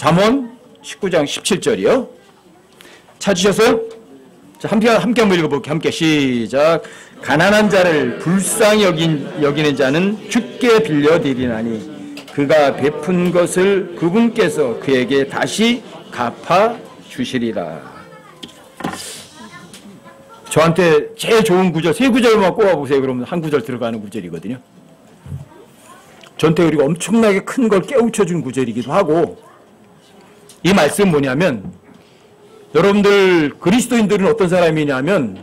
잠언 19장 17절이요. 찾으셨어요? 자, 함께 한번 읽어볼게요. 함께 시작. 가난한 자를 불쌍히 여기는 자는 주께 빌려드리나니 그가 베푼 것을 그분께서 그에게 다시 갚아 주시리라. 저한테 제일 좋은 구절, 세 구절만 꼽아보세요. 그러면 한 구절 들어가는 구절이거든요. 전태 우리가 엄청나게 큰 걸 깨우쳐준 구절이기도 하고, 이 말씀은 뭐냐면, 여러분들 그리스도인들은 어떤 사람이냐면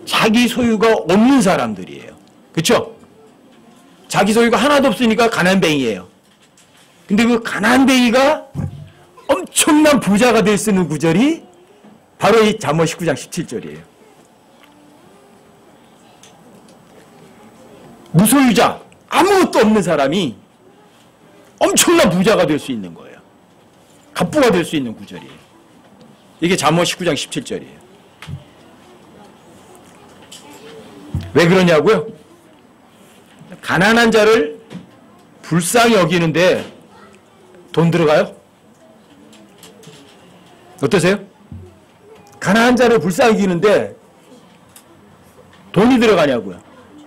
자기 소유가 없는 사람들이에요. 그렇죠? 자기 소유가 하나도 없으니까 가난뱅이에요. 근데 그 가난뱅이가 엄청난 부자가 될 수 있는 구절이 바로 이 잠언 19장 17절이에요. 무소유자, 아무것도 없는 사람이 엄청난 부자가 될 수 있는 거예요. 갑부가 될 수 있는 구절이에요. 이게 잠언 19장 17절이에요. 왜 그러냐고요? 가난한 자를 불쌍히 여기는데 돈 들어가요? 어떠세요? 가난한 자를 불쌍히 여기는데 돈이 들어가냐고요?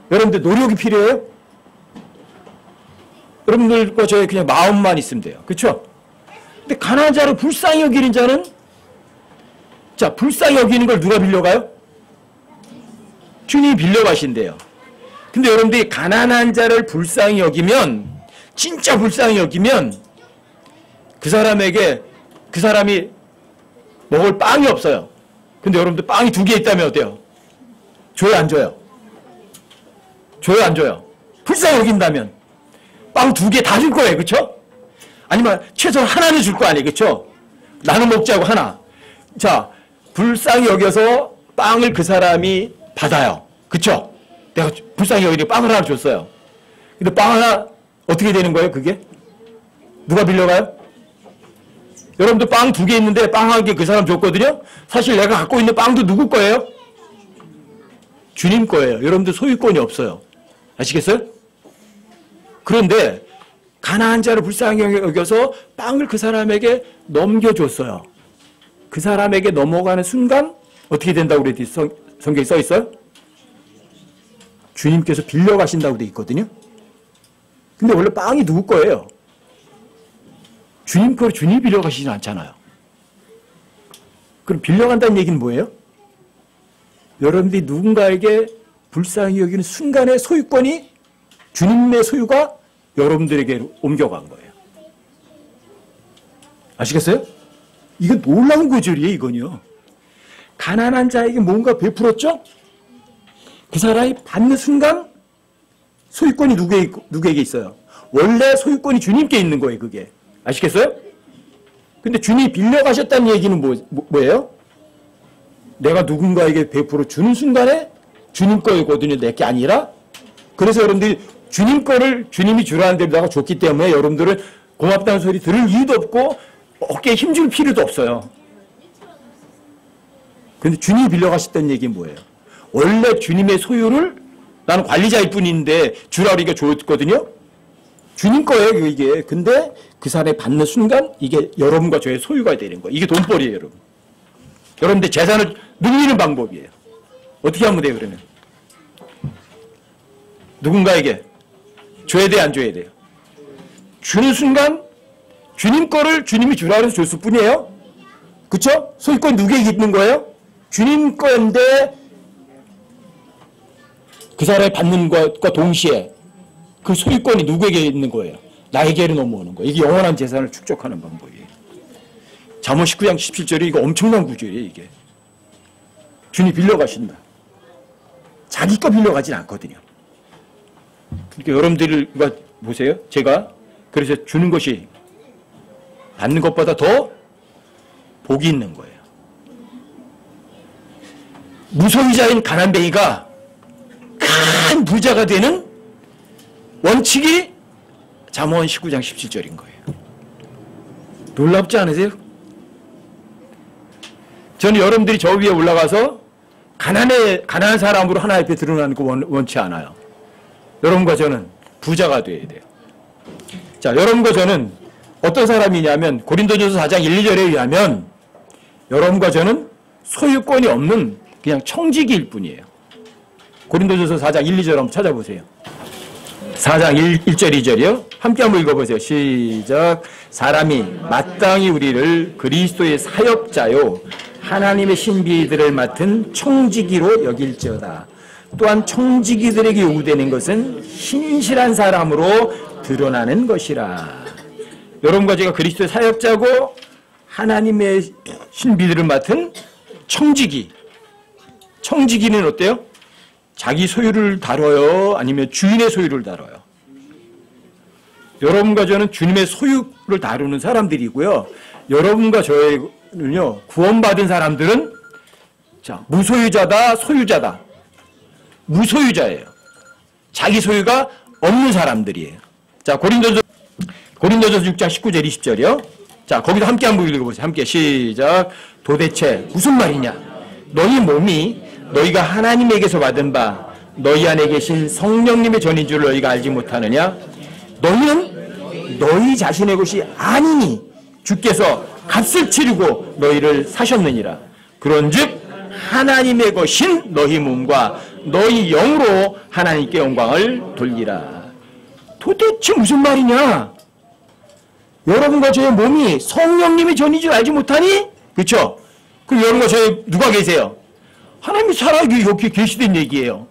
여러분들 노력이 필요해요? 여러분들과 저의 그냥 마음만 있으면 돼요. 그렇죠? 근데 가난한 자를 불쌍히 여기는 자는, 자, 불쌍히 여기는 걸 누가 빌려가요? 주님이 빌려가신대요. 근데 여러분들이 가난한 자를 불쌍히 여기면, 진짜 불쌍히 여기면 그 사람이 먹을 빵이 없어요. 근데 여러분들 빵이 2개 있다면 어때요? 줘요, 안 줘요? 줘요, 안 줘요? 불쌍히 여긴다면 빵 2개 다 줄 거예요. 그렇죠? 아니면 최소한 하나는 줄 거 아니에요. 그렇죠? 나눠 먹자고 하나. 자, 불쌍히 여겨서 빵을 그 사람이 받아요. 그렇죠? 내가 불쌍히 여기니 빵을 하나 줬어요. 근데 빵 하나 어떻게 되는 거예요? 그게? 누가 빌려가요? 여러분들 빵 2개 있는데 빵 1개 그 사람 줬거든요? 사실 내가 갖고 있는 빵도 누구 거예요? 주님 거예요. 여러분들 소유권이 없어요. 아시겠어요? 그런데 가난한 자를 불쌍히 여겨서 빵을 그 사람에게 넘겨줬어요. 그 사람에게 넘어가는 순간 어떻게 된다고 그랬지? 성경에 써 있어요? 주님께서 빌려가신다고 돼 있거든요. 근데 원래 빵이 누구 거예요? 주님 거를 주님이 빌려가시진 않잖아요. 그럼 빌려간다는 얘기는 뭐예요? 여러분들이 누군가에게 불쌍히 여기는 순간의 소유권이, 주님의 소유가 여러분들에게 옮겨간 거예요. 아시겠어요? 이건 놀라운 구절이에요, 이건요. 가난한 자에게 뭔가 베풀었죠? 그 사람이 받는 순간 소유권이 누구에게 있어요? 원래 소유권이 주님께 있는 거예요, 그게. 아시겠어요? 근데 주님이 빌려가셨다는 얘기는 뭐예요? 내가 누군가에게 베풀어 주는 순간에 주님 거이거든요, 내 게 아니라. 그래서 여러분들이 주님 거를 주님이 주라는 데다가 줬기 때문에 여러분들은 고맙다는 소리 들을 이유도 없고 어깨에 힘줄 필요도 없어요. 그런데 주님이 빌려가셨다는 얘기는 뭐예요? 원래 주님의 소유를 나는 관리자일 뿐인데 주라고 이게 줬거든요. 주님 거예요, 이게. 근데 그 사람이 받는 순간 이게 여러분과 저의 소유가 되는 거예요. 이게 돈벌이에요, 여러분. 여러분들 재산을 늘리는 방법이에요. 어떻게 하면 돼요, 그러면? 누군가에게 줘야 돼, 안 줘야 돼요? 주는 순간 주님 거를 주님이 주라고 해서 줬을 뿐이에요. 그쵸? 소유권 누구에게 있는 거예요? 주님 건데 그 사람이 받는 것과 동시에 그 소유권이 누구에게 있는 거예요? 나에게로 넘어오는 거예요. 이게 영원한 재산을 축적하는 방법이에요. 잠언 19장 17절이 이거 엄청난 구절이에요, 이게. 주님이 빌려가신다. 자기 거 빌려가진 않거든요. 그러니까 여러분들과 보세요. 제가 그래서 주는 것이 받는 것보다 더 복이 있는 거예요. 무소유자인 가난뱅이가 큰 부자가 되는 원칙이 잠언 19장 17절인 거예요. 놀랍지 않으세요? 저는 여러분들이 저 위에 올라가서 가난한 사람으로 하나님 앞에 드러나는 거 원치 않아요. 여러분과 저는 부자가 되어야 돼요. 자, 여러분과 저는 어떤 사람이냐면 고린도전서 4장 1, 2절에 의하면 여러분과 저는 소유권이 없는 그냥 청지기일 뿐이에요. 고린도전서 4장 1, 2절 한번 찾아보세요. 4장 1절 2절이요. 함께 한번 읽어보세요. 시작. 사람이 마땅히 우리를 그리스도의 사역자요 하나님의 신비들을 맡은 청지기로 여길지어다. 또한 청지기들에게 요구되는 것은 신실한 사람으로 드러나는 것이라. 여러분과 제가 그리스도의 사역자고 하나님의 신비들을 맡은 청지기. 청지기는 어때요? 자기 소유를 다뤄요? 아니면 주인의 소유를 다뤄요? 여러분과 저는 주님의 소유를 다루는 사람들이고요. 여러분과 저는요, 구원받은 사람들은 자, 무소유자다, 소유자다. 무소유자예요. 자기 소유가 없는 사람들이에요. 자, 고린도전서 6장 19절 20절이요. 자, 거기서 함께 한번 읽어보세요. 함께 시작. 도대체 무슨 말이냐? 너희 몸이 너희가 하나님에게서 받은 바 너희 안에 계신 성령님의 전인 줄 너희가 알지 못하느냐? 너희는 너희 자신의 것이 아니니 주께서 값을 치르고 너희를 사셨느니라. 그런즉 하나님의 것인 너희 몸과 너희 영으로 하나님께 영광을 돌리라. 도대체 무슨 말이냐? 여러분과 저의 몸이 성령님의 전인 줄 알지 못하니? 그렇죠? 그럼 여러분과 저의 누가 계세요? 하나님이 살아계시 여기 계시된 얘기예요.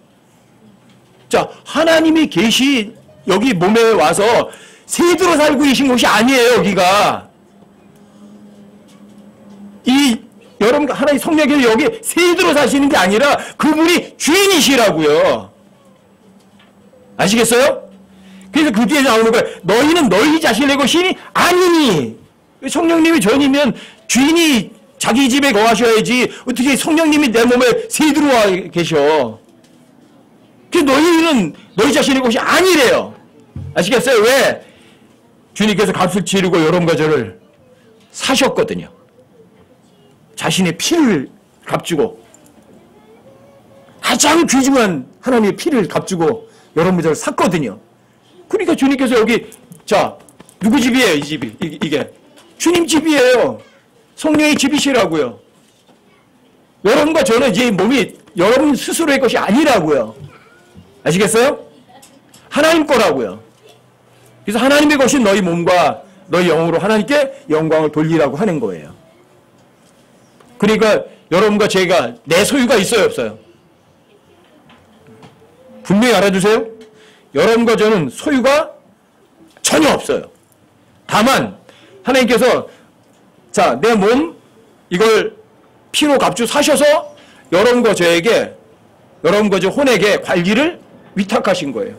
자, 하나님이 계시 여기 몸에 와서 세드로 살고 계신 곳이 아니에요. 여기가 이 여러분 하나님 성령께서 여기 세드로 사시는 게 아니라 그분이 주인이시라고요. 아시겠어요? 그래서 그 뒤에 나오는 거예요. 너희는 너희 자신의 것이 아니니. 성령님이 전이면 주인이 자기 집에 거하셔야지 어떻게 성령님이 내 몸에 세드로 와 계셔. 그래서 너희는 너희 자신의 것이 아니래요. 아시겠어요? 왜? 주님께서 값을 치르고 여러분과 저를 사셨거든요. 자신의 피를 값주고 가장 귀중한 하나님의 피를 값주고 여러분과 저를 샀거든요. 그러니까 주님께서 여기 자 누구 집이에요? 이 집이 이게 주님 집이에요. 성령의 집이시라고요. 여러분과 저는 이제 몸이 여러분 스스로의 것이 아니라고요. 아시겠어요? 하나님 거라고요. 그래서 하나님의 것인 너희 몸과 너희 영으로 하나님께 영광을 돌리라고 하는 거예요. 그러니까 여러분과 제가 내 소유가 있어요, 없어요? 분명히 알아두세요. 여러분과 저는 소유가 전혀 없어요. 다만 하나님께서 자, 내 몸 이걸 피로 값주 사셔서 여러분과 저에게 여러분과 저 혼에게 관리를 위탁하신 거예요.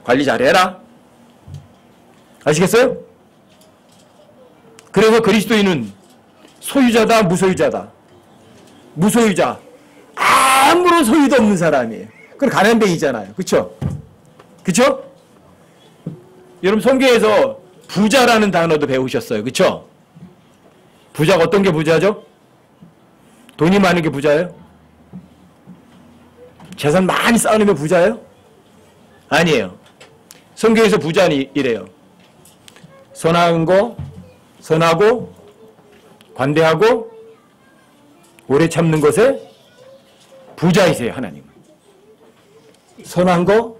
관리 잘해라. 아시겠어요? 그래서 그리스도인은 소유자다, 무소유자다. 무소유자. 아무런 소유도 없는 사람이에요. 그건 가난뱅이잖아요. 그쵸? 그쵸? 여러분 성경에서 부자라는 단어도 배우셨어요. 그쵸? 부자가 어떤 게 부자죠? 돈이 많은 게 부자예요? 재산 많이 쌓으면 부자예요? 아니에요. 성경에서 부자는 이래요. 선한 거, 선하고, 관대하고, 오래 참는 것에 부자이세요, 하나님은. 선한 거,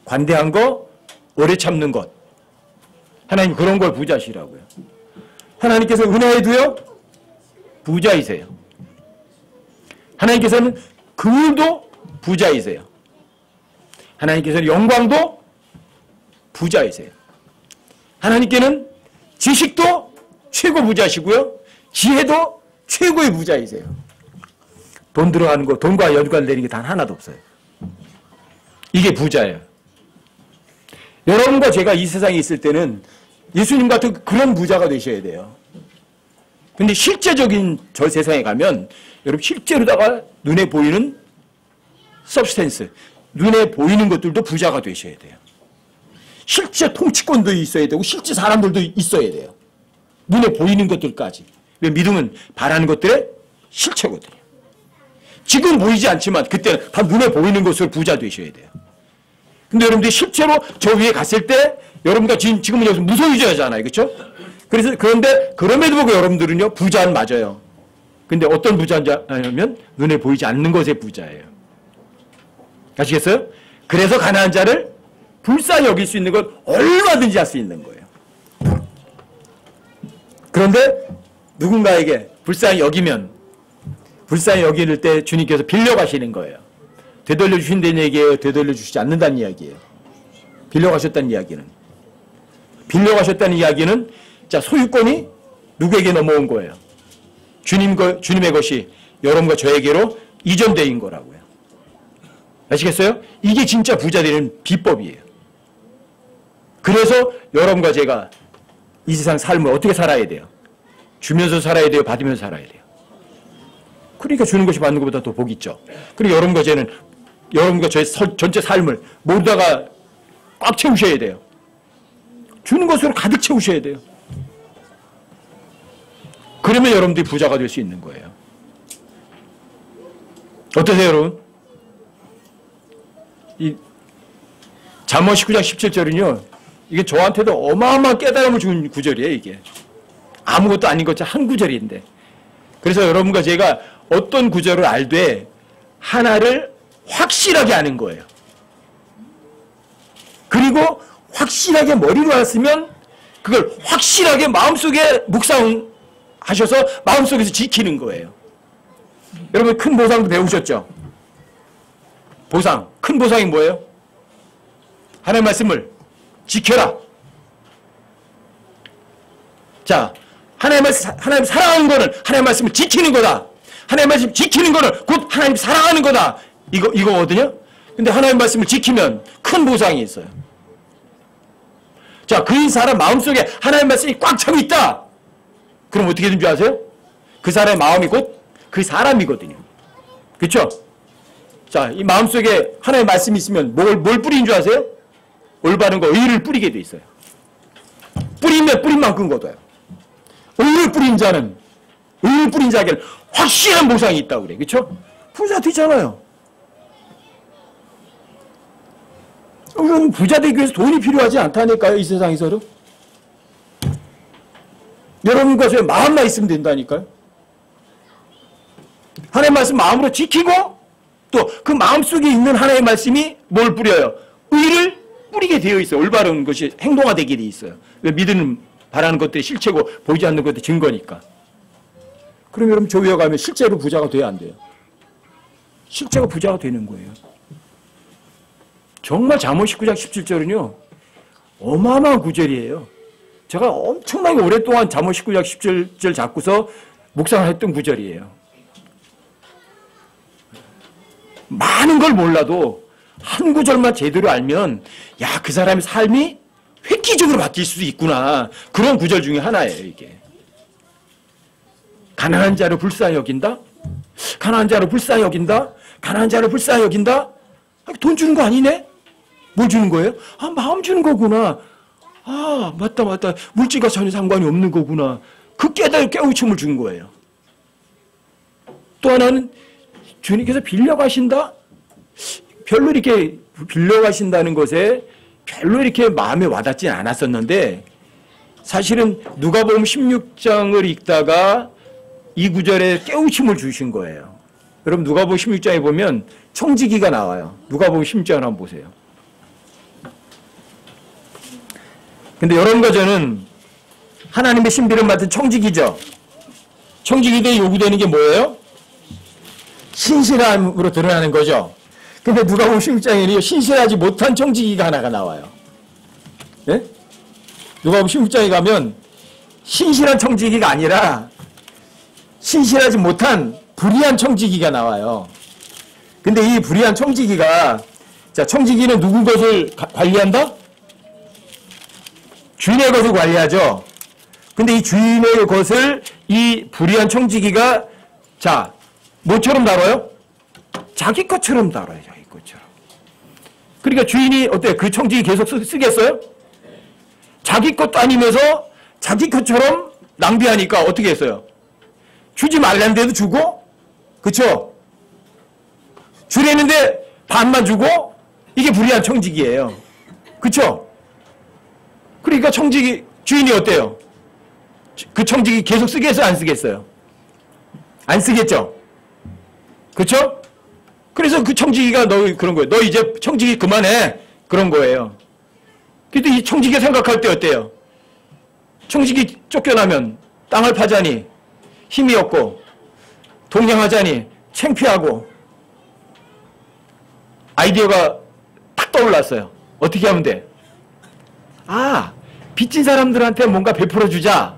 관대한 거, 오래 참는 것. 하나님 그런 걸 부자시라고요. 하나님께서 은혜에도요, 부자이세요. 하나님께서는 긍휼도 부자이세요. 하나님께서는 영광도 부자이세요. 하나님께는 지식도 최고 부자시고요. 지혜도 최고의 부자이세요. 돈 들어가는 거, 돈과 연관되는 게 단 하나도 없어요. 이게 부자예요. 여러분과 제가 이 세상에 있을 때는 예수님 같은 그런 부자가 되셔야 돼요. 근데 실제적인 저 세상에 가면 여러분 실제로다가 눈에 보이는 서브스텐스, 눈에 보이는 것들도 부자가 되셔야 돼요. 실제 통치권도 있어야 되고 실제 사람들도 있어야 돼요. 눈에 보이는 것들까지. 왜? 믿음은 바라는 것들의 실체거든요. 지금 보이지 않지만 그때는 다 눈에 보이는 것으로 부자 되셔야 돼요. 근데 여러분들이 실제로 저 위에 갔을 때 여러분과 지금은 여기서 무소유자잖아요. 그렇죠? 그런데 그럼에도 불구하고 여러분들은요, 부자는 맞아요. 근데 어떤 부자냐면 눈에 보이지 않는 것의 부자예요. 아시겠어요? 그래서 가난한 자를 불쌍히 여길 수 있는 건 얼마든지 할 수 있는 거예요. 그런데 누군가에게 불쌍히 여기면, 불쌍히 여길 때 주님께서 빌려가시는 거예요. 되돌려 주신다는 얘기예요? 되돌려 주시지 않는다는 이야기예요? 빌려가셨다는 이야기는. 빌려가셨다는 이야기는, 자, 소유권이 누구에게 넘어온 거예요? 주님의 것이 여러분과 저에게로 이전되인 거라고요. 아시겠어요? 이게 진짜 부자 되는 비법이에요. 그래서 여러분과 제가 이 세상 삶을 어떻게 살아야 돼요? 주면서 살아야 돼요? 받으면서 살아야 돼요? 그러니까 주는 것이 받는 것보다 더 복이 있죠. 그리고 여러분과 저는, 여러분과 저의 전체 삶을 모두다가 꽉 채우셔야 돼요. 주는 것으로 가득 채우셔야 돼요. 그러면 여러분들이 부자가 될 수 있는 거예요. 어떠세요, 여러분? 이 잠언 19장 17절은요, 이게 저한테도 어마어마한 깨달음을 준 구절이에요, 이게. 아무것도 아닌 것처럼 한 구절인데. 그래서 여러분과 제가 어떤 구절을 알되 하나를 확실하게 아는 거예요. 그리고 확실하게 머리로 알았으면 그걸 확실하게 마음속에 묵상하셔서 마음속에서 지키는 거예요. 여러분 큰 보상도 배우셨죠? 보상, 큰 보상이 뭐예요? 하나님의 말씀을 지켜라. 자, 하나님 사랑하는 거는 하나님의 말씀을 지키는 거다. 하나님의 말씀을 지키는 거는 곧 하나님 사랑하는 거다. 이거거든요. 근데 하나님의 말씀을 지키면 큰 보상이 있어요. 자, 그 사람 마음속에 하나님의 말씀이 꽉 차고 있다. 그럼 어떻게 되는 줄 아세요? 그 사람의 마음이 곧 그 사람이거든요. 그렇죠? 자, 이 마음속에 하나님의 말씀이 있으면 뭘 뿌리는 줄 아세요? 올바른 거, 의를 뿌리게 돼 있어요. 뿌리면 뿌린 만큼 거둬요. 의를 뿌린 자는, 의를 뿌린 자에게는 확실한 보상이 있다고 그래. 그렇죠? 부자 되잖아요. 우리는 부자 되기 위해서 돈이 필요하지 않다니까요, 이 세상에서도. 여러분과 저의 마음만 있으면 된다니까요. 하나님의 말씀 마음으로 지키고 또 그 마음속에 있는 하나님의 말씀이 뭘 뿌려요? 의를 뿌리게 되어 있어요. 올바른 것이 행동화되게 되어 있어요. 왜 믿는 바라는 것들이 실체고 보이지 않는 것들이 증거니까. 그럼 여러분 저 위에 가면 실제로 부자가 돼야 안 돼요? 실제로 부자가 되는 거예요. 정말 잠언 19장 17절은요. 어마어마한 구절이에요. 제가 엄청나게 오랫동안 잠언 19장 17절 잡고서 묵상을 했던 구절이에요. 많은 걸 몰라도 한 구절만 제대로 알면 야, 그 사람의 삶이 획기적으로 바뀔 수도 있구나. 그런 구절 중에 하나예요, 이게. 가난한 자를 불쌍히 여긴다? 가난한 자를 불쌍히 여긴다? 가난한 자를 불쌍히 여긴다? 돈 주는 거 아니네? 뭘 주는 거예요? 아, 마음 주는 거구나. 아, 맞다. 물질과 전혀 상관이 없는 거구나. 그 깨우침을 준 거예요. 또 하나는 주님께서 빌려가신다? 별로 이렇게 빌려가신다는 것에 별로 이렇게 마음에 와닿지 않았었는데 사실은 누가복음 16장을 읽다가 이 구절에 깨우침을 주신 거예요. 여러분 누가복음 16장에 보면 청지기가 나와요. 누가복음 16장을 한번 보세요. 근데 여러분과 저는 하나님의 신비를 맡은 청지기죠. 청지기들이 요구되는 게 뭐예요? 신실함으로 드러나는 거죠. 근데 누가복음 16장에는 신실하지 못한 청지기가 하나가 나와요. 네? 누가복음 16장에 가면 신실한 청지기가 아니라 신실하지 못한 불의한 청지기가 나와요. 근데 이 불의한 청지기가, 자, 청지기는 누구 것을 관리한다? 주인의 것을 관리하죠. 근데 이 주인의 것을 이 불의한 청지기가, 자, 뭐처럼 다뤄요? 자기 것처럼 다뤄요, 자기 것처럼. 그러니까 주인이 어때요? 그 청지기 계속 쓰겠어요? 자기 것도 아니면서 자기 것처럼 낭비하니까 어떻게 했어요? 주지 말라는 데도 주고, 그쵸? 주려는데 반만 주고, 이게 불의한 청지기예요. 그쵸? 그러니까 청지기, 주인이 어때요? 그 청지기 계속 쓰겠어요? 안 쓰겠어요? 안 쓰겠죠? 그렇죠? 그래서 그 청지기가 너 그런 거예요. 너 이제 청지기 그만해. 그런 거예요. 근데 이 청지기가 생각할 때 어때요? 청지기 쫓겨나면 땅을 파자니 힘이 없고 동냥하자니 창피하고 아이디어가 딱 떠올랐어요. 어떻게 하면 돼? 아, 빚진 사람들한테 뭔가 베풀어주자.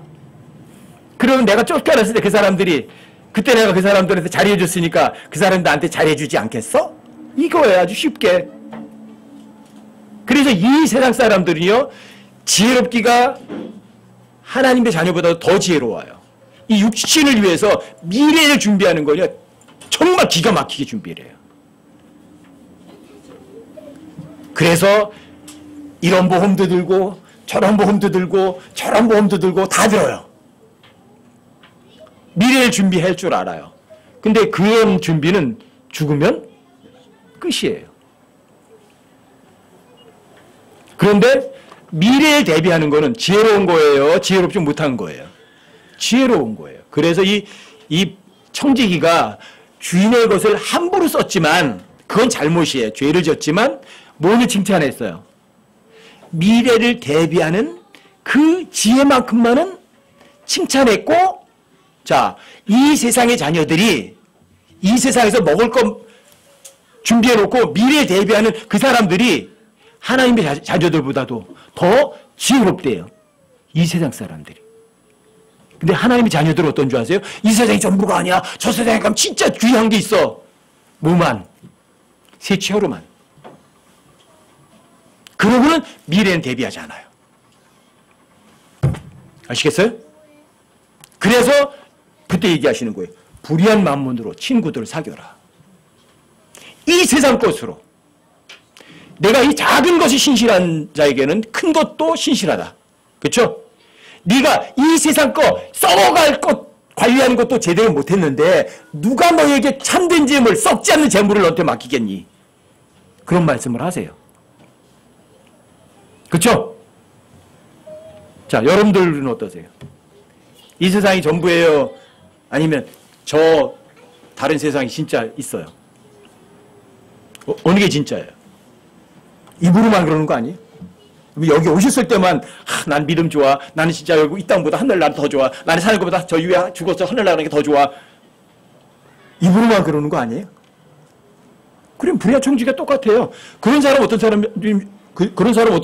그러면 내가 쫓겨났을 때 그 사람들이 그때 내가 그 사람들한테 잘해줬으니까 그 사람이 나한테 잘해주지 않겠어? 이거예요. 아주 쉽게. 그래서 이 세상 사람들이요, 지혜롭기가 하나님의 자녀보다 더 지혜로워요. 이 육신을 위해서 미래를 준비하는 거요, 정말 기가 막히게 준비를 해요. 그래서 이런 보험도 들고 저런 보험도 들고 저런 보험도 들고 다 들어요. 미래를 준비할 줄 알아요. 근데 그런 준비는 죽으면 끝이에요. 그런데 미래에 대비하는 거는 지혜로운 거예요? 지혜롭지 못한 거예요? 지혜로운 거예요. 그래서 이 청지기가 주인의 것을 함부로 썼지만 그건 잘못이에요. 죄를 졌지만 뭐를 칭찬했어요? 미래를 대비하는 그 지혜만큼만은 칭찬했고, 자, 이 세상의 자녀들이 이 세상에서 먹을 것 준비해놓고 미래에 대비하는 그 사람들이 하나님의 자녀들보다도 더 지혜롭대요. 이 세상 사람들이. 근데 하나님의 자녀들은 어떤 줄 아세요? 이 세상이 전부가 아니야. 저 세상에 가면 진짜 귀한 게 있어. 뭐만? 세치어로만. 그러고는 미래는 대비하지 않아요. 아시겠어요? 그래서 그때 얘기하시는 거예요. 불의한 만문으로 친구들을 사귀어라. 이 세상 것으로. 내가 이 작은 것이 신실한 자에게는 큰 것도 신실하다. 그렇죠? 네가 이 세상 거 썩어갈 것 관리하는 것도 제대로 못했는데 누가 너에게 참된 재물, 썩지 않는 재물을 너한테 맡기겠니? 그런 말씀을 하세요. 그렇죠? 자, 여러분들은 어떠세요? 이 세상이 전부예요? 아니면 저 다른 세상이 진짜 있어요? 어느 게 진짜예요? 입으로만 그러는 거 아니에요? 여기 오셨을 때만 난 믿음 좋아. 나는 진짜 여기 이 땅보다 하늘나라 더 좋아. 나는 사는 것보다 저 위에 죽어서 하늘나라는 게 더 좋아. 입으로만 그러는 거 아니에요? 그럼 불의한 청지가 똑같아요. 그런 사람 어떤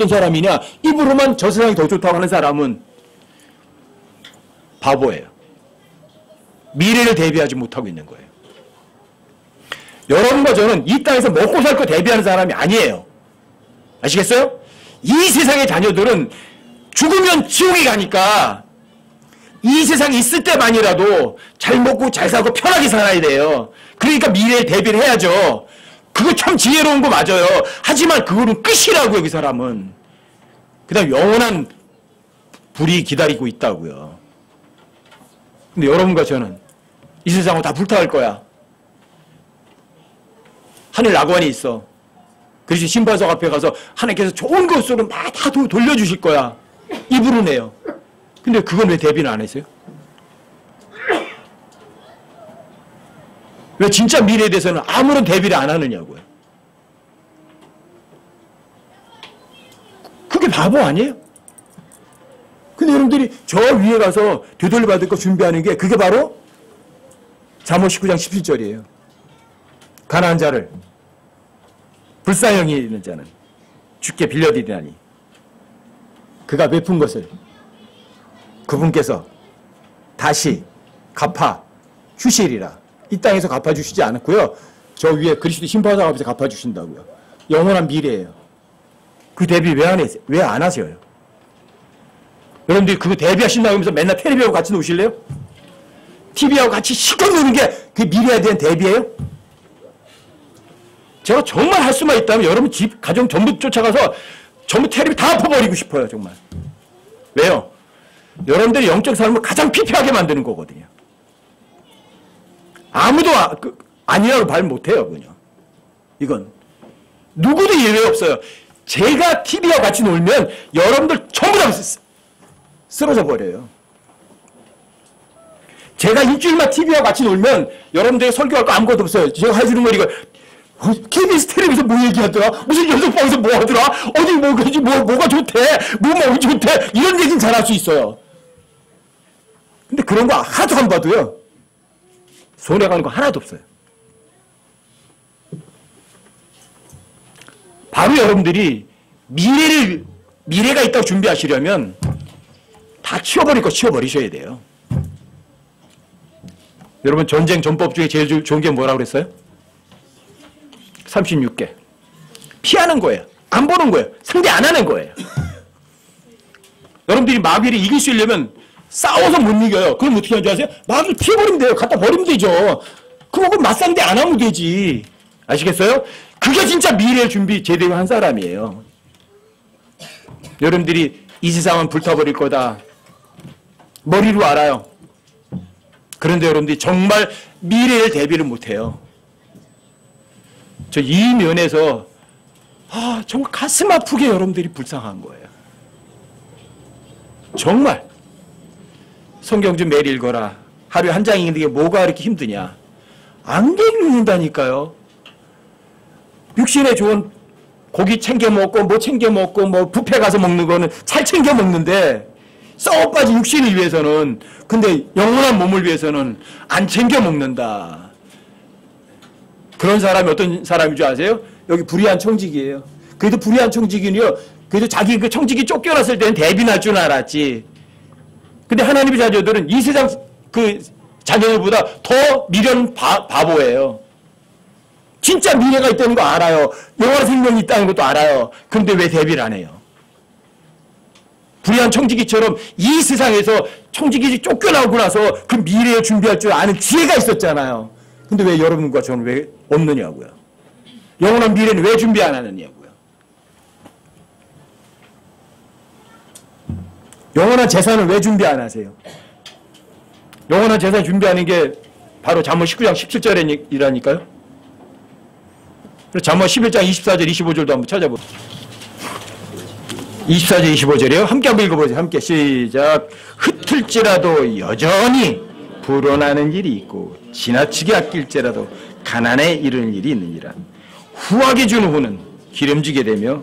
사람이냐? 입으로만 저 세상이 더 좋다고 하는 사람은 바보예요. 미래를 대비하지 못하고 있는 거예요. 여러분과 저는 이 땅에서 먹고 살 거 대비하는 사람이 아니에요. 아시겠어요? 이 세상의 자녀들은 죽으면 지옥에 가니까 이 세상에 있을 때만이라도 잘 먹고 잘 살고 편하게 살아야 돼요. 그러니까 미래에 대비를 해야죠. 그거 참 지혜로운 거 맞아요. 하지만 그거는 끝이라고요, 그 사람은. 그 다음 영원한 불이 기다리고 있다고요. 근데 여러분과 저는 이 세상으로 다 불타갈 거야. 하늘 낙원이 있어. 그래서 심판석 앞에 가서 하나님께서 좋은 것으로 막 다 돌려주실 거야. 입으로네요. 근데 그건 왜 대비는 안 했어요? 왜 진짜 미래에 대해서는 아무런 대비를 안 하느냐고요. 그게 바보 아니에요? 근데 여러분들이 저 위에 가서 되돌려 받을 거 준비하는 게 그게 바로 잠언 19장 17절이에요. 가난한 자를 불쌍히 여기는 자는 주께 빌려드리나니 그가 베푼 것을 그분께서 다시 갚아 주시리라. 이 땅에서 갚아 주시지 않았고요. 저 위에 그리스도 심판상 앞에서 갚아 주신다고요. 영원한 미래예요. 그 대비 왜 안 하세요? 여러분들이 그거 대비하신다고 하면서 맨날 텔레비하고 같이 노실래요? TV하고 같이 실컷 노는 게 그 미래에 대한 대비예요? 제가 정말 할 수만 있다면 여러분 집, 가정 전부 쫓아가서 전부 텔레비 다 엎어버리고 싶어요, 정말. 왜요? 여러분들이 영적 삶을 가장 피폐하게 만드는 거거든요. 아무도 아니라고 말 못해요, 그냥. 이건. 누구도 예외 없어요. 제가 TV와 같이 놀면 여러분들 전부 다 쓰러져 버려요. 제가 일주일만 TV와 같이 놀면 여러분들에게 설교할 거 아무것도 없어요. 제가 해주는 거 이거 KBS 텔레비에서 뭐 얘기하더라? 무슨 연속방에서 뭐 하더라? 어디 뭐 그러지? 뭐가 좋대? 뭐가 좋대? 이런 얘기는 잘할 수 있어요. 근데 그런 거 하나도 안 봐도요. 손해가는 거 하나도 없어요. 바로 여러분들이 미래가 있다고 준비하시려면 다 치워버릴 거 치워버리셔야 돼요. 여러분 전쟁 전법 중에 제일 좋은 게 뭐라고 그랬어요? 36개. 피하는 거예요. 안 보는 거예요. 상대 안 하는 거예요. 여러분들이 마귀를 이길 수 있려면 싸워서 못 이겨요. 그럼 어떻게 하는 줄 아세요? 마귀를 피해버리면 돼요. 갖다 버리면 되죠. 그거 맞상대 안 하면 되지. 아시겠어요? 그게 진짜 미래의 준비 제대로 한 사람이에요. 여러분들이 이 세상은 불타버릴 거다. 머리로 알아요. 그런데 여러분들이 정말 미래의 대비를 못해요. 저 이 면에서 정말 가슴 아프게 여러분들이 불쌍한 거예요. 정말 성경 좀 매일 읽어라. 하루에 한 장 읽는 게 뭐가 그렇게 힘드냐. 안경 읽는다니까요. 육신에 좋은 고기 챙겨 먹고 뭐 챙겨 먹고 뭐 뷔페 가서 먹는 거는 잘 챙겨 먹는데 썩어 빠진 육신을 위해서는, 근데 영원한 몸을 위해서는 안 챙겨 먹는다. 그런 사람이 어떤 사람인 줄 아세요? 여기 불의한 청지기예요. 그래도 불의한 청지기는요, 그래도 자기 그 청지기 쫓겨났을 때는 대비날 줄 알았지. 근데 하나님의 자녀들은 이 세상 그 자녀들보다 더 미련 바보예요. 진짜 미래가 있다는 거 알아요. 영원한 생명이 있다는 것도 알아요. 그런데 왜 대비를 안 해요? 불의한 청지기처럼 이 세상에서 청지기 쫓겨나고 나서 그 미래에 준비할 줄 아는 지혜가 있었잖아요. 근데 왜 여러분과 저는 왜 없느냐고요. 영원한 미래는 왜 준비 안 하느냐고요. 영원한 재산을 왜 준비 안 하세요? 영원한 재산 준비하는 게 바로 잠언 19장 17절이라니까요. 잠언 11장 24절 25절도 한번 찾아보세요. 24절 25절이에요. 함께 한번 읽어보세요. 함께 시작. 흩을지라도 여전히 불어나는 일이 있고 지나치게 아낄지라도 가난에 이르는 일이 있느니라. 후하게 준 후는 기름지게 되며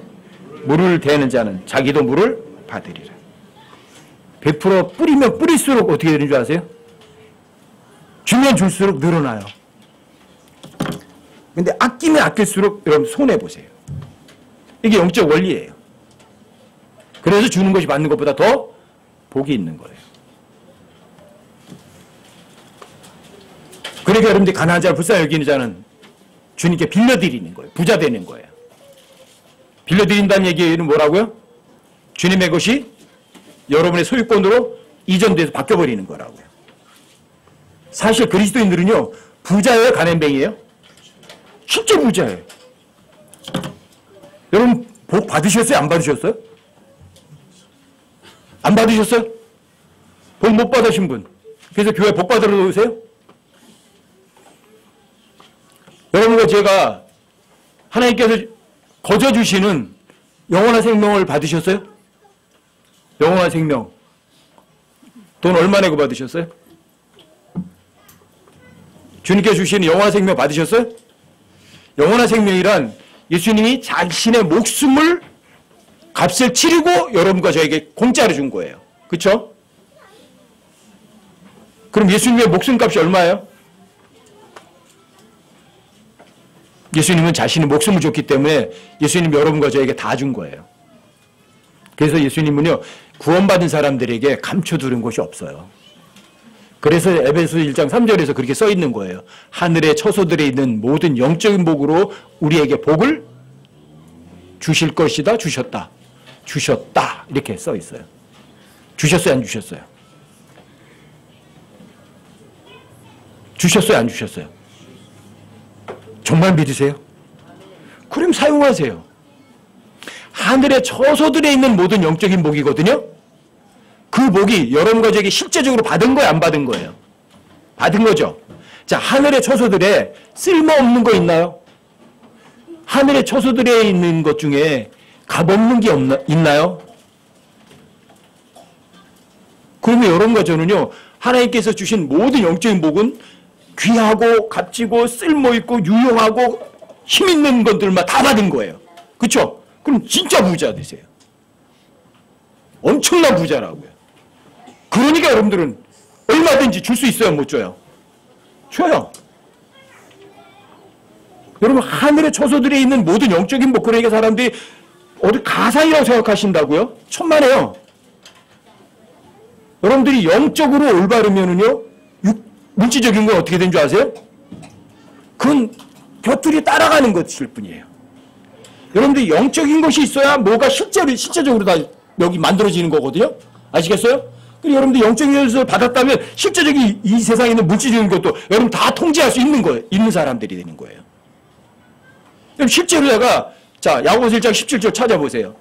물을 대는 자는 자기도 물을 받으리라. 100% 뿌리면 뿌릴수록 어떻게 되는 줄 아세요? 주면 줄수록 늘어나요. 근데 아끼면 아낄수록 여러분 손해보세요. 이게 영적 원리예요. 그래서 주는 것이 받는 것보다 더 복이 있는 거예요. 그러니까 여러분들이 가난한 자를 불쌍히 여기는 자는 주님께 빌려드리는 거예요. 부자 되는 거예요. 빌려드린다는 얘기는 뭐라고요? 주님의 것이 여러분의 소유권으로 이전돼서 바뀌어버리는 거라고요. 사실 그리스도인들은요, 부자예요, 가난뱅이에요? 실제 부자예요. 여러분 복 받으셨어요? 안 받으셨어요? 안 받으셨어요? 복 못 받으신 분. 그래서 교회 복 받으러 오세요? 여러분과 제가 하나님께서 거저 주시는 영원한 생명을 받으셨어요? 영원한 생명. 돈 얼마 내고 받으셨어요? 주님께 주시는 영원한 생명 받으셨어요? 영원한 생명이란 예수님이 자신의 목숨을 값을 치르고 여러분과 저에게 공짜로 준 거예요. 그렇죠? 그럼 예수님의 목숨값이 얼마예요? 예수님은 자신의 목숨을 줬기 때문에 예수님 여러분과 저에게 다 준 거예요. 그래서 예수님은요, 구원받은 사람들에게 감춰두는 것이 없어요. 그래서 에베소 1장 3절에서 그렇게 써 있는 거예요. 하늘의 처소들에 있는 모든 영적인 복으로 우리에게 복을 주실 것이다. 주셨다. 주셨다. 이렇게 써 있어요. 주셨어요? 안 주셨어요? 주셨어요? 안 주셨어요? 정말 믿으세요? 그럼 사용하세요. 하늘의 처소들에 있는 모든 영적인 복이거든요. 그 복이 여러분과 저에게 실제적으로 받은 거예요? 안 받은 거예요? 받은 거죠. 자, 하늘의 처소들에 쓸모없는 거 있나요? 하늘의 처소들에 있는 것 중에 값없는 게 있나요? 그러면 여러분과 저는요, 하나님께서 주신 모든 영적인 복은 귀하고 값지고 쓸모있고 유용하고 힘있는 것들만 다 받은 거예요. 그렇죠? 그럼 진짜 부자 되세요. 엄청난 부자라고요. 그러니까 여러분들은 얼마든지 줄 수 있어요? 못 줘요? 줘요. 여러분 하늘의 처소들에 있는 모든 영적인 복, 그러니까 사람들이 어디 가상이라고 생각하신다고요? 천만에요. 여러분들이 영적으로 올바르면은요, 물질적인 건 어떻게 된 줄 아세요? 그건 곁들이 따라가는 것일 뿐이에요. 여러분들이 영적인 것이 있어야 뭐가 실제적으로 다 여기 만들어지는 거거든요? 아시겠어요? 그리고 여러분들 영적인 것을 받았다면 실제적인 이 세상에 있는 물질적인 것도 여러분 다 통제할 수 있는 거예요. 있는 사람들이 되는 거예요. 그럼 실제로 내가, 자, 야고보서 1장 17절 찾아보세요.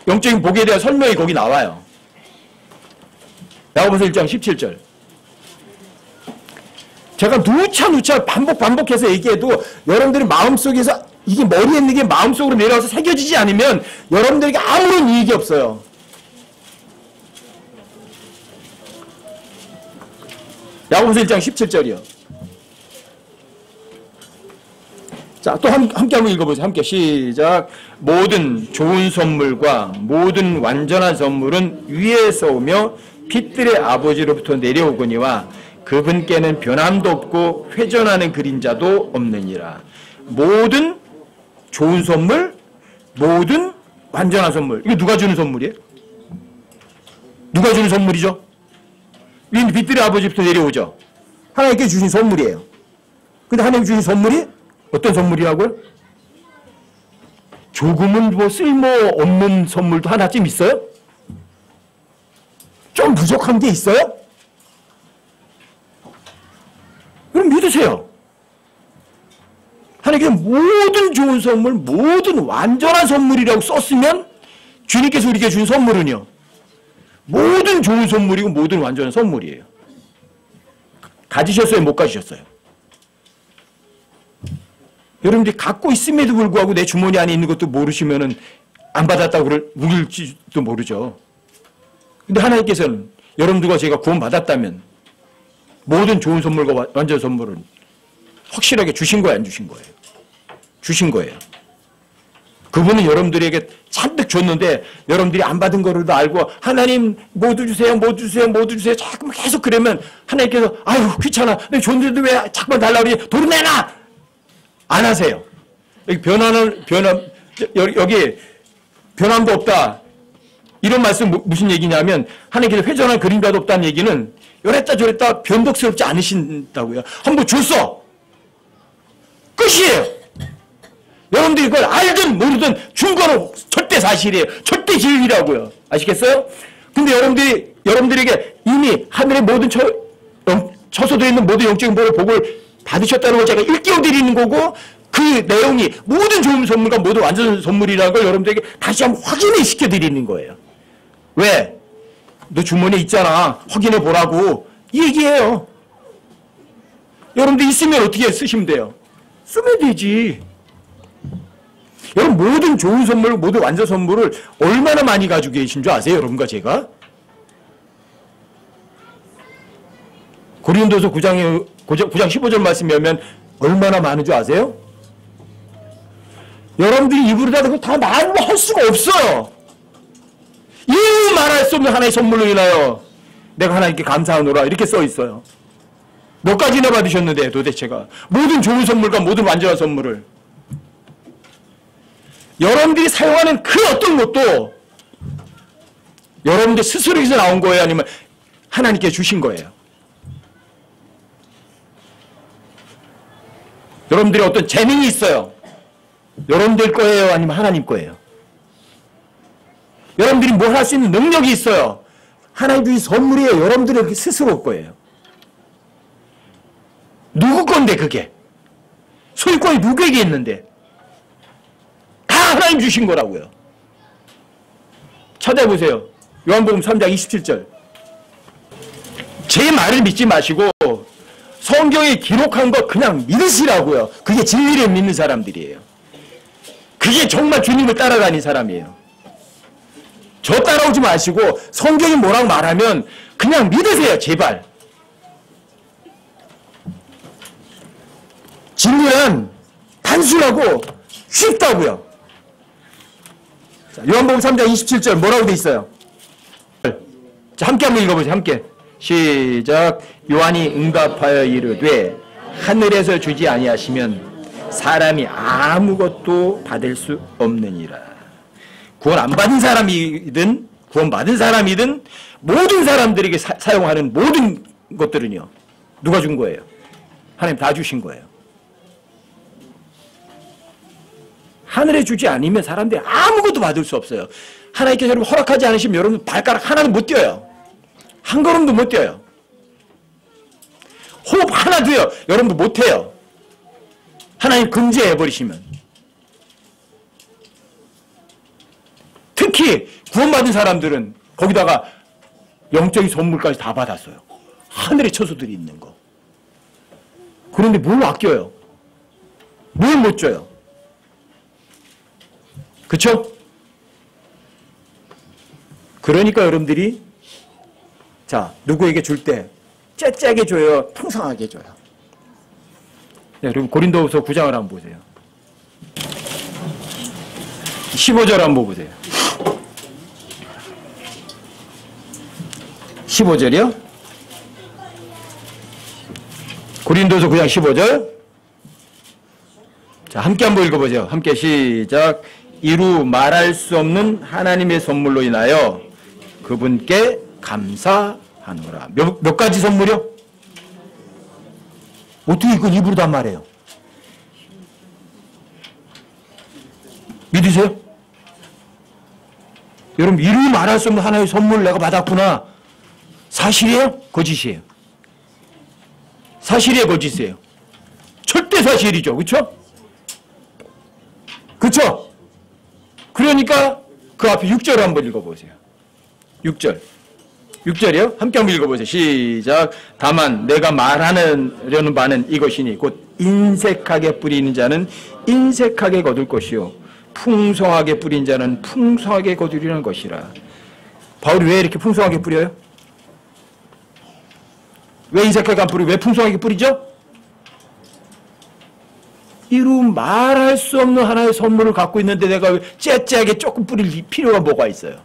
영적인 복에 대한 설명이 거기 나와요. 야고보서 1장 17절. 제가 누차 반복해서 얘기해도 여러분들이 마음속에서 이게 머리에 있는 게 마음속으로 내려와서 새겨지지 않으면 여러분들에게 아무런 이익이 없어요. 야고보서 1장 17절이요. 자, 또 함께 한번 읽어보세요. 함께 시작. 모든 좋은 선물과 모든 완전한 선물은 위에서 오며 빛들의 아버지로부터 내려오거니와 그분께는 변함도 없고 회전하는 그림자도 없느니라. 모든 좋은 선물, 모든 완전한 선물. 이거 누가 주는 선물이에요? 누가 주는 선물이죠? 위는 빛들의 아버지부터 내려오죠. 하나님께 주신 선물이에요. 근데 하나님 주신 선물이 어떤 선물이라고요? 조금은 뭐 쓸모없는 선물도 하나쯤 있어요? 좀 부족한 게 있어요? 그럼 믿으세요. 하나님께서 모든 좋은 선물, 모든 완전한 선물이라고 썼으면 주님께서 우리에게 준 선물은요, 모든 좋은 선물이고 모든 완전한 선물이에요. 가지셨어요? 못 가지셨어요? 여러분들이 갖고 있음에도 불구하고 내 주머니 안에 있는 것도 모르시면은 안 받았다고 우길지도 모르죠. 근데 하나님께서는 여러분들과 제가 구원받았다면 모든 좋은 선물과 완전 선물은 확실하게 주신 거예요, 안 주신 거예요? 주신 거예요. 그분은 여러분들에게 잔뜩 줬는데 여러분들이 안 받은 거로도 알고 하나님 모두 주세요, 모두 주세요, 모두 주세요. 자꾸 계속 그러면 하나님께서 아유 귀찮아. 내가 줬는데 왜 자꾸만 달라고 그러지? 돈 내놔! 안 하세요. 여기 여기 변함도 없다. 이런 말씀 무슨 얘기냐면 하나님께서 회전한 그림자도 없다는 얘기는 요랬다 저랬다 변덕스럽지 않으신다고요. 한번 줬어. 끝이에요. 여러분들이 이걸 알든 모르든 준 거는 절대 사실이에요. 절대 진리라고요. 아시겠어요? 근데 여러분들에게 이미 하늘의 모든 처소되어 있는 모든 영적인 복을 받으셨다는 걸 제가 일깨워 드리는 거고, 그 내용이 모든 좋은 선물과 모든 완전 선물이라는 걸 여러분들에게 다시 한번 확인을 시켜 드리는 거예요. 왜? 너 주머니에 있잖아. 확인해 보라고. 이 얘기예요. 여러분들 있으면 어떻게 쓰시면 돼요? 쓰면 되지. 여러분 모든 좋은 선물, 모든 완전 선물을 얼마나 많이 가지고 계신 줄 아세요? 여러분과 제가? 고린도서 9장 15절 말씀에 하면 얼마나 많은 줄 아세요? 여러분들이 입으로 다 말할 수가 없어요. 이유 말할 수 없는 하나의 선물로 인하여 내가 하나님께 감사하노라 이렇게 써 있어요. 몇 가지나 받으셨는데 도대체가 모든 좋은 선물과 모든 완전한 선물을 여러분들이 사용하는 그 어떤 것도 여러분들 스스로에서 나온 거예요? 아니면 하나님께 주신 거예요? 여러분들이 어떤 재능이 있어요. 여러분들 거예요? 아니면 하나님 거예요? 여러분들이 뭘 할 수 있는 능력이 있어요. 하나님 주신 선물이에요. 여러분들의 스스로 거예요. 누구 건데 그게? 소유권이 누구에게 있는데? 다 하나님 주신 거라고요. 찾아보세요. 요한복음 3장 27절. 제 말을 믿지 마시고 성경에 기록한 거 그냥 믿으시라고요. 그게 진리를 믿는 사람들이에요. 그게 정말 주님을 따라다닌 사람이에요. 저 따라오지 마시고 성경이 뭐라고 말하면 그냥 믿으세요, 제발. 진리는 단순하고 쉽다고요. 자, 요한복음 3장 27절 뭐라고 돼 있어요? 자, 함께 한번 읽어보세요. 함께. 시작. 요한이 응답하여 이르되 하늘에서 주지 아니하시면 사람이 아무것도 받을 수 없느니라. 구원 안 받은 사람이든 구원 받은 사람이든 모든 사람들에게 사용하는 모든 것들은요, 누가 준 거예요? 하나님 다 주신 거예요. 하늘에 주지 않으면 사람들이 아무것도 받을 수 없어요. 하나님께서 여러분 허락하지 않으시면 여러분 발가락 하나도 못 띄어요. 한 걸음도 못 띄어요. 호흡 하나도요, 여러분도 못 해요. 하나님 금지해버리시면. 특히 구원받은 사람들은 거기다가 영적인 선물까지 다 받았어요. 하늘의 처소들이 있는 거. 그런데 뭘 아껴요? 뭘 못 줘요? 그쵸? 그러니까 여러분들이 자, 누구에게 줄 때 째째하게 줘요? 풍성하게 줘요? 네, 여러분 고린도후서 9장을 한번 보세요. 15절 한번 보세요. 15절이요? 고린도서 9장 15절. 자, 함께 한번 읽어보죠. 함께 시작. 이루 말할 수 없는 하나님의 선물로 인하여 그분께 감사하노라. 몇 가지 선물이요? 어떻게 이건 입으로 다 말해요? 믿으세요? 여러분, 이루 말할 수 없는 하나의 선물을 내가 받았구나. 사실이에요? 거짓이에요? 사실이에요? 거짓이에요? 절대 사실이죠. 그렇죠? 그렇죠? 그러니까 그 앞에 6절 한번 읽어보세요. 6절. 6절이요? 함께 한번 읽어보세요. 시작. 다만 내가 말하려는 바는 이것이니 곧 인색하게 뿌리는 자는 인색하게 거둘 것이요 풍성하게 뿌린 자는 풍성하게 거두리는 것이라. 바울이 왜 이렇게 풍성하게 뿌려요? 왜 인색하게 안 뿌리고 왜 풍성하게 뿌리죠? 이루 말할 수 없는 하나의 선물을 갖고 있는데 내가 왜 째째하게 조금 뿌릴 필요가 뭐가 있어요?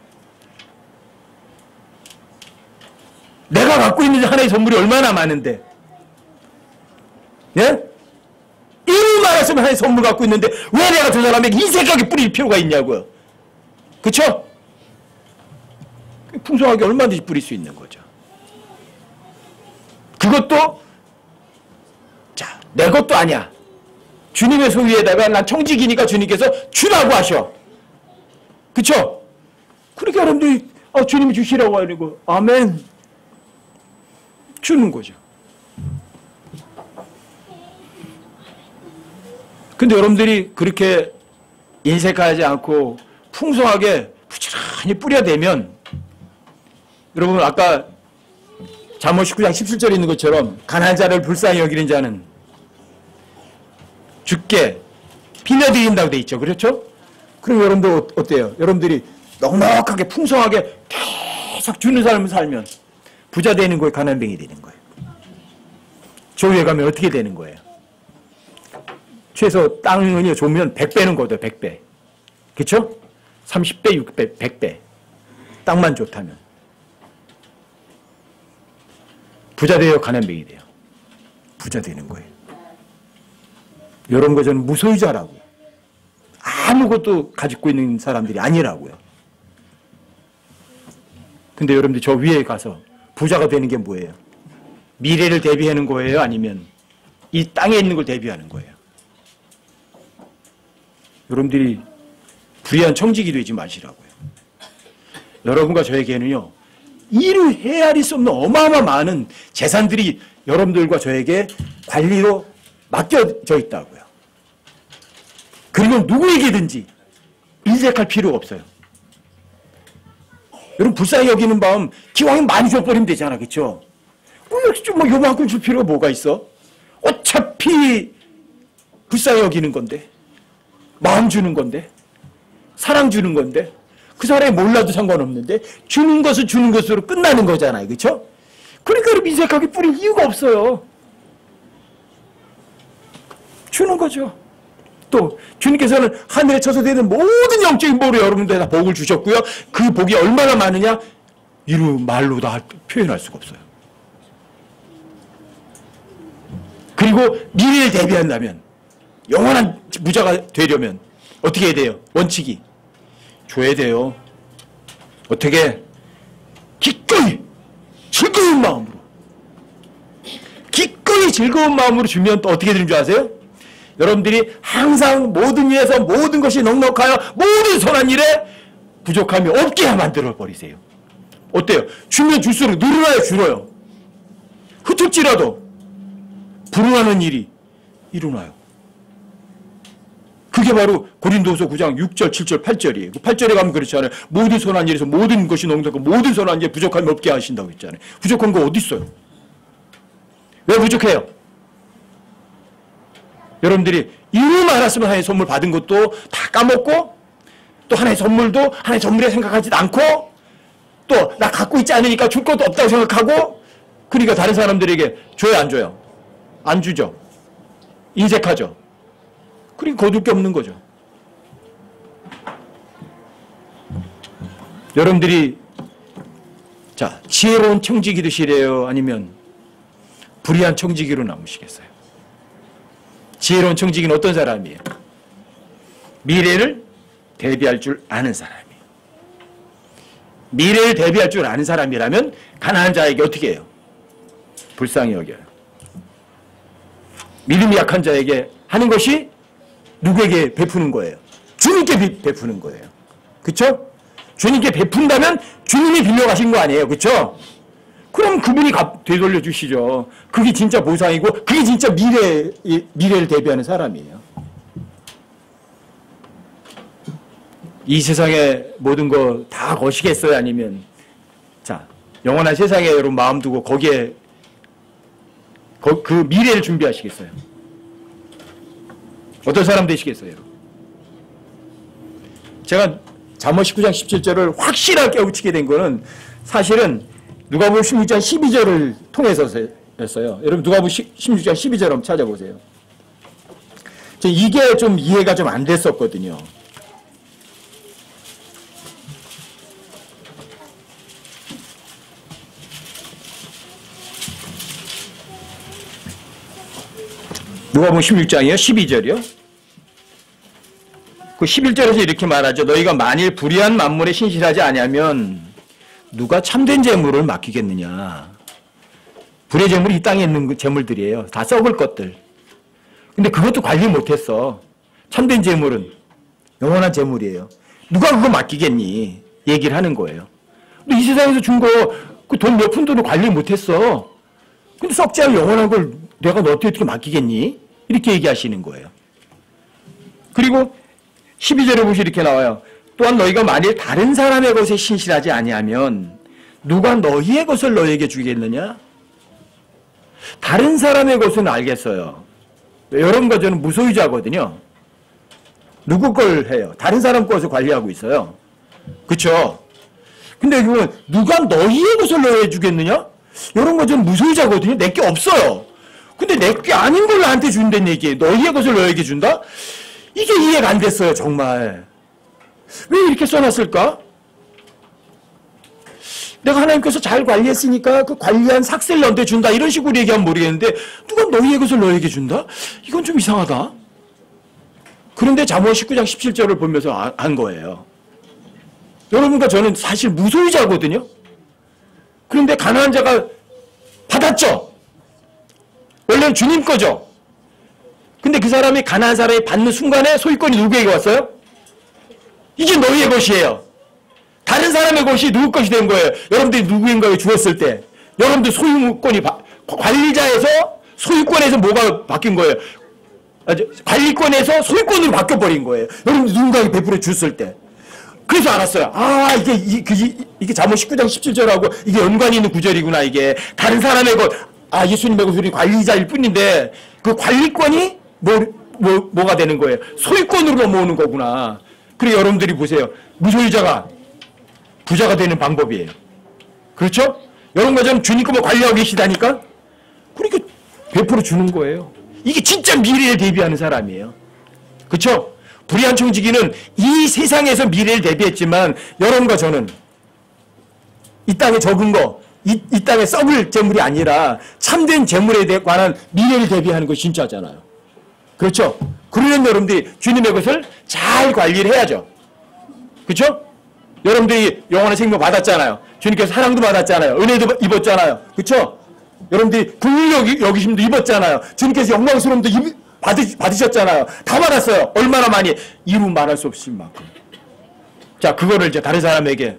내가 갖고 있는 하나의 선물이 얼마나 많은데, 예? 이루 말할 수 없는 하나의 선물 갖고 있는데 왜 내가 저 사람에게 인색하게 뿌릴 필요가 있냐고요? 그쵸? 풍성하게 얼마든지 뿌릴 수 있는 거죠. 그것도 자, 내 것도 아니야. 주님의 소유에다가 난 청직이니까 주님께서 주라고 하셔. 그쵸? 그러니까 여러분들이 주님이 주시라고 하고 아멘 주는 거죠. 근데 여러분들이 그렇게 인색하지 않고 풍성하게 부지런히 뿌려대면 여러분 아까 잠언 19장 17절에 있는 것처럼 가난한 자를 불쌍히 여기는 자는 주께 빌려드린다고 돼 있죠. 그렇죠? 그럼 여러분들 어때요? 여러분들이 넉넉하게 풍성하게 계속 주는 삶을 살면 부자 되는 거예요? 가난뱅이 되는 거예요? 조유에 가면 어떻게 되는 거예요? 최소 땅은요 좋으면 100배는 거둬요. 100배. 그렇죠? 30배, 6배, 100배. 땅만 좋다면. 부자 돼요? 가난뱅이 돼요? 부자 되는 거예요. 여러분과 저는 무소유자라고. 아무것도 가지고 있는 사람들이 아니라고요. 근데 여러분들 저 위에 가서 부자가 되는 게 뭐예요? 미래를 대비하는 거예요? 아니면 이 땅에 있는 걸 대비하는 거예요? 여러분들이 불의한 청직이 되지 마시라고요. 여러분과 저에게는요, 이루 헤아릴 수 없는 어마어마한 많은 재산들이 여러분들과 저에게 관리로 맡겨져 있다고요. 그리고 누구에게든지 인색할 필요가 없어요. 여러분 불쌍히 여기는 마음 기왕이면 많이 줘버리면 되잖아. 그렇죠? 뭐 요만큼 줄 필요가 뭐가 있어? 어차피 불쌍히 여기는 건데 마음 주는 건데 사랑 주는 건데 그 사람이 몰라도 상관없는데 주는 것은 주는 것으로 끝나는 거잖아요. 그렇죠? 그러니까 민색하게 뿌릴 이유가 없어요. 주는 거죠. 또 주님께서는 하늘에 처소되는 모든 영적인 복으로 여러분들에 다 복을 주셨고요. 그 복이 얼마나 많으냐? 이루 말로 다 표현할 수가 없어요. 그리고 미래를 대비한다면, 영원한 부자가 되려면 어떻게 해야 돼요? 원칙이 줘야 돼요. 어떻게? 기꺼이 즐거운 마음으로, 기꺼이 즐거운 마음으로 주면 또 어떻게 되는 줄 아세요? 여러분들이 항상 모든 일에서 모든 것이 넉넉하여 모든 선한 일에 부족함이 없게 만들어 버리세요. 어때요? 주면 줄수록 늘어나요, 줄어요? 흩을지라도 불응하는 일이 일어나요. 그게 바로 고린도서 9장 6절, 7절, 8절이에요. 그 8절에 가면 그렇잖아요. 모든 선한 일에서 모든 것이 넉넉하고 모든 선한 일에 부족함이 없게 하신다고 했잖아요. 부족한 거 어디 있어요? 왜 부족해요? 여러분들이 이루 말았으면 하나님의 선물 받은 것도 다 까먹고, 또 하나님의 선물도 하나님의 선물에 생각하지도 않고, 또 나 갖고 있지 않으니까 줄 것도 없다고 생각하고, 그러니까 다른 사람들에게 줘요, 안 줘요? 안 주죠. 인색하죠. 그러니까 거둘 게 없는 거죠. 여러분들이 자, 지혜로운 청지기 되시래요? 아니면 불의한 청지기로 남으시겠어요? 지혜로운 청지기는 어떤 사람이에요? 미래를 대비할 줄 아는 사람이에요. 미래를 대비할 줄 아는 사람이라면 가난한 자에게 어떻게 해요? 불쌍히 여겨요. 믿음이 약한 자에게 하는 것이 누구에게 베푸는 거예요? 주님께 베푸는 거예요. 그렇죠? 주님께 베푼다면 주님이 빌려가신 거 아니에요. 그렇죠? 그럼 그분이 되돌려 주시죠. 그게 진짜 보상이고 그게 진짜 미래를 대비하는 사람이에요. 이 세상의 모든 거 다 거시겠어요? 아니면 자, 영원한 세상에 여러분 마음 두고 거기에 그 미래를 준비하시겠어요? 어떤 사람 되시겠어요? 제가 잠언 19장 17절을 확실하게 깨우치게 된 거는 사실은 누가복음 16장 12절을 통해서였어요. 여러분 누가복음 16장 12절 한번 찾아보세요. 이게 좀 이해가 좀 안 됐었거든요. 누가복음 16장이요? 12절이요? 그 11절에서 이렇게 말하죠. 너희가 만일 불의한 만물에 신실하지 아니하면 누가 참된 재물을 맡기겠느냐. 불의 재물이 이 땅에 있는 재물들이에요. 다 썩을 것들. 근데 그것도 관리 못했어. 참된 재물은 영원한 재물이에요. 누가 그거 맡기겠니? 얘기를 하는 거예요. 근데 이 세상에서 준 거 그 돈 몇 푼 돈을 관리 못했어. 근데 썩지 않은 영원한 걸 내가 너한테 어떻게 맡기겠니? 이렇게 얘기하시는 거예요. 그리고 12절에 보시 이렇게 나와요. 또한 너희가 만일 다른 사람의 것에 신실하지 아니하면 누가 너희의 것을 너희에게 주겠느냐? 다른 사람의 것은 알겠어요. 여러분과 저는 무소유자거든요. 누구 걸 해요? 다른 사람 것을 관리하고 있어요. 그렇죠? 근데 이건 누가 너희의 것을 너희에게 주겠느냐? 여러분과 저는 무소유자거든요. 내 게 없어요. 근데 내 게 아닌 걸 나한테 준다는 얘기예요. 너희의 것을 너희에게 준다? 이게 이해가 안 됐어요, 정말. 왜 이렇게 써놨을까? 내가 하나님께서 잘 관리했으니까 그 관리한 삭셀을 너한테 준다. 이런 식으로 얘기하면 모르겠는데 누가 너희의 것을 너희에게 준다? 이건 좀 이상하다. 그런데 잠언 19장 17절을 보면서 안 거예요. 여러분과 저는 사실 무소유자거든요. 그런데 가난한 자가 받았죠. 원래는 주님 거죠. 근데 그 사람이 가난한 사람이 받는 순간에 소유권이 누구에게 왔어요? 이게 너희의 것이에요. 다른 사람의 것이 누구 것이 된 거예요. 여러분들이 누구인가에 주었을 때 여러분들 소유권이 관리자에서 소유권에서 뭐가 바뀐 거예요? 관리권에서 소유권으로 바뀌어버린 거예요. 여러분들 누군가에게 베풀어 줬을 때. 그래서 알았어요. 아, 이게 잠언 19장 17절하고 이게 연관이 있는 구절이구나. 이게 다른 사람의 것. 아, 예수님의 것이 관리자일 뿐인데 그 관리권이 뭐가 되는 거예요? 소유권으로 넘어오는 거구나. 그리고 여러분들이 보세요. 무소유자가 부자가 되는 방법이에요. 그렇죠? 여러분과 저는 주님 것을 관리하고 계시다니까? 그러니까 베풀어 주는 거예요. 이게 진짜 미래에 대비하는 사람이에요. 그렇죠? 불의한 청지기는 이 세상에서 미래를 대비했지만 여러분과 저는 이 땅에 적은 거, 이 땅에 썩을 재물이 아니라 참된 재물에 관한 미래를 대비하는 거 진짜잖아요. 그렇죠? 그러면 여러분들이 주님의 것을 잘 관리를 해야죠. 그렇죠? 여러분들이 영원한 생명 받았잖아요. 주님께서 사랑도 받았잖아요. 은혜도 입었잖아요. 그렇죠? 여러분들이 긍휼 여기심도 입었잖아요. 주님께서 영광스러움도 받으셨잖아요. 다 받았어요. 얼마나 많이 이루 말할 수 없을 만큼. 자, 그거를 이제 다른 사람에게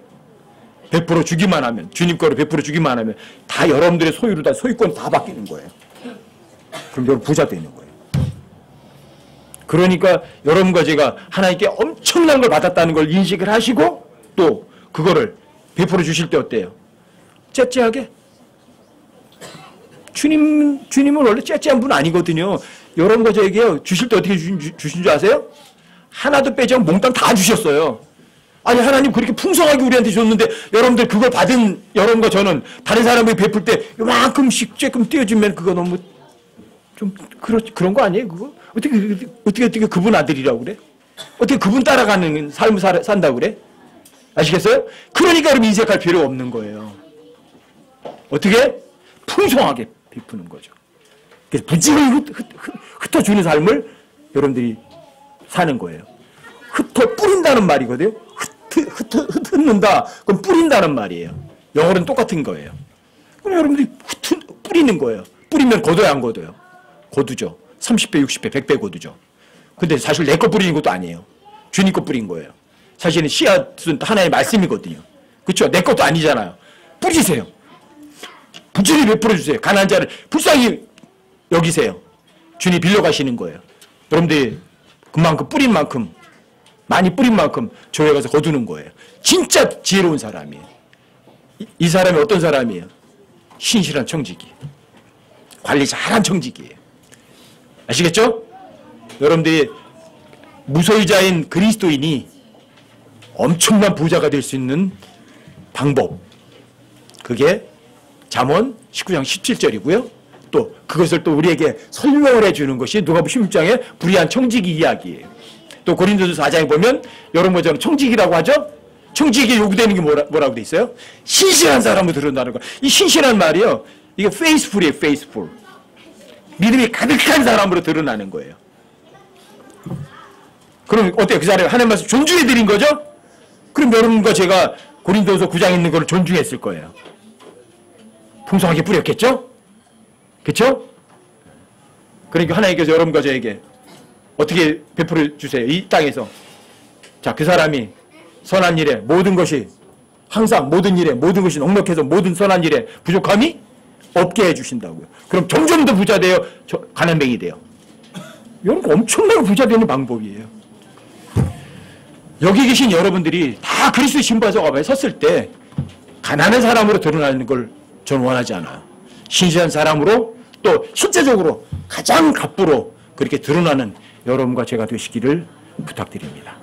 베풀어 주기만 하면, 주님 거를 베풀어 주기만 하면 다 여러분들의 소유로 다 소유권 다 바뀌는 거예요. 그럼 여러분 부자 되는 거예요. 그러니까 여러분과 제가 하나님께 엄청난 걸 받았다는 걸 인식을 하시고 또 그거를 베풀어 주실 때 어때요? 째째하게? 주님은 원래 째째한 분 아니거든요. 여러분과 저에게 주실 때 어떻게 주신 줄 아세요? 하나도 빼지 않고 몽땅 다 주셨어요. 아니 하나님 그렇게 풍성하게 우리한테 줬는데 여러분들 그걸 받은 여러분과 저는 다른 사람에게 베풀 때 요만큼씩 조금 띄워주면 그거 너무 좀 그런 거 아니에요? 그거? 어떻게 그분 아들이라고 그래? 어떻게 그분 따라가는 삶을 산다고 그래? 아시겠어요? 그러니까 여러분 인색할 필요 없는 거예요. 어떻게? 풍성하게 베푸는 거죠. 그래서 부지런히 흩어주는 삶을 여러분들이 사는 거예요. 뿌린다는 말이거든요. 흩는다. 그럼 뿌린다는 말이에요. 영어로는 똑같은 거예요. 그럼 여러분들이 뿌리는 거예요. 뿌리면 거둬야 안 거둬요? 거두죠. 30배, 60배, 100배 거두죠. 근데 사실 내 거 뿌리는 것도 아니에요. 주님 거 뿌린 거예요. 사실은 씨앗은 하나의 말씀이거든요. 그렇죠? 내 것도 아니잖아요. 뿌리세요. 부지런히 베풀어 주세요. 가난한 자를 불쌍히 여기세요. 주님 빌려가시는 거예요. 여러분들이 그만큼 뿌린 만큼 많이 뿌린 만큼 교회 가서 거두는 거예요. 진짜 지혜로운 사람이에요. 이 사람이 어떤 사람이에요? 신실한 청지기. 관리 잘한 청지기예요. 아시겠죠? 여러분들이 무소유자인 그리스도인이 엄청난 부자가 될 수 있는 방법. 그게 잠언 19장 17절이고요. 또 그것을 또 우리에게 설명을 해주는 것이 누가복음 16장의 불의한 청지기 이야기예요. 또 고린도서 4장에 보면 여러분 저는 청지기라고 하죠. 청지기에 요구되는 게 뭐라고 돼 있어요? 신실한 사람으로 드러나는 거. 이 신실한 말이요. 이게 faithful이에요. faithful. 믿음이 가득한 사람으로 드러나는 거예요. 그럼 어때요? 그 사람이 하나님 말씀 존중해 드린 거죠? 그럼 여러분과 제가 고린도서 9장에 있는 걸 존중했을 거예요. 풍성하게 뿌렸겠죠? 그렇죠? 그러니까 하나님께서 여러분과 저에게 어떻게 베풀어 주세요? 이 땅에서. 자, 그 사람이 선한 일에 모든 것이 항상 모든 일에 모든 것이 넉넉해서 모든 선한 일에 부족함이 없게 해주신다고요. 그럼 점점 더 부자 돼요? 가난뱅이 돼요? 여러분 엄청나게 부자 되는 방법이에요. 여기 계신 여러분들이 다 그리스도의 신바석 앞에 섰을 때 가난한 사람으로 드러나는 걸 저는 원하지 않아요. 신실한 사람으로 또 실제적으로 가장 갑부로 그렇게 드러나는 여러분과 제가 되시기를 부탁드립니다.